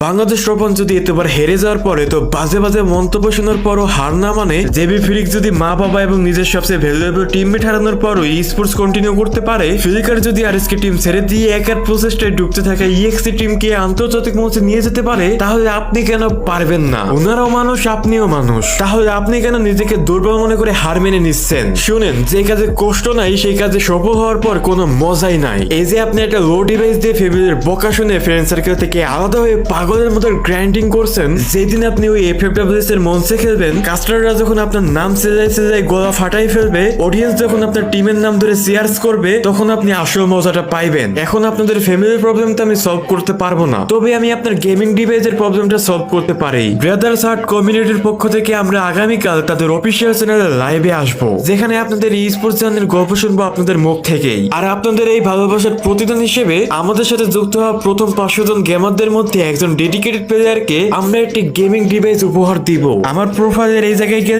বাংলাদেশ রোপণ যদি এতবার হেরে যাওয়ার পরে তো বাজে বাজে মন্তব্য শোনার পরও হার না মানে জেবি ফিলিক্স যদি মা বাবা এবং নিজের সবচেয়ে ভ্যালুয়েবল টিমমেট হারানোর পরও স্পোর্টস কন্টিনিউ করতে পারে, ফিলিকার যদি আরএসকে টিম ছেড়ে দিয়ে একার প্রচেষ্টায় ডুবতে থাকা ইএক্সি টিমকে আন্তর্জাতিক মঞ্চে নিয়ে যেতে পারে, তাহলে আপনি কেন পারবেন না? ওনারাও মানুষ, আপনিও মানুষ, তাহলে আপনি কেন নিজেকে দুর্বল মনে করে হার মেনে নিচ্ছেন? শুনেন, যে কাজে কষ্ট নাই সেই কাজে সফল হওয়ার পর কোনো মজাই নাই। এই যে আপনি একটা লো ডিভাইস দিয়ে ফ্যামিলির বকা শুনে ফ্রেন্ড সার্কেল থেকে আলাদা হয়ে পাগলের মতো গ্রাইন্ডিং করছেন, যেদিন আপনি ওই এফএফডব্লিউএস এর মঞ্চে খেলবেন, কাস্টাররা যখন আপনার নাম চেঁচাই গলা ফাটাই ফেলবে, অডিয়েন্স যখন আপনার টিমের নাম ধরে চিয়ার্স করবে, তখন আপনি আসল মজাটা পাইবেন। এখন আপনাদের ফ্যামিলির প্রবলেমটা আমি সলভ করতে পারবো না, তবে আমি আপনার গেমিং ডিভাইসের প্রবলেমটা সলভ করতে পারি। ব্রাদার্স হার্ট কমিউনিটির পক্ষ থেকে আমরা আগামীকাল তাদের অফিসিয়াল চ্যানেলে লাইভে আসবো, যেখানে আপনাদের ই স্পোর্টস জার্নির গল্প শুনবো আপনাদের মুখ থেকেই। আর আপনাদের এই ভালোবাসার প্রতিদান হিসেবে আমাদের সাথে যুক্ত হওয়া প্রথম 500 জন গেমারদের মধ্যে একজন ডেডিকেটেড প্লেয়ারকে আমরা একটি গেমিং ডিভাইস উপহার দিব। আমার প্রোফাইলের এই জায়গায়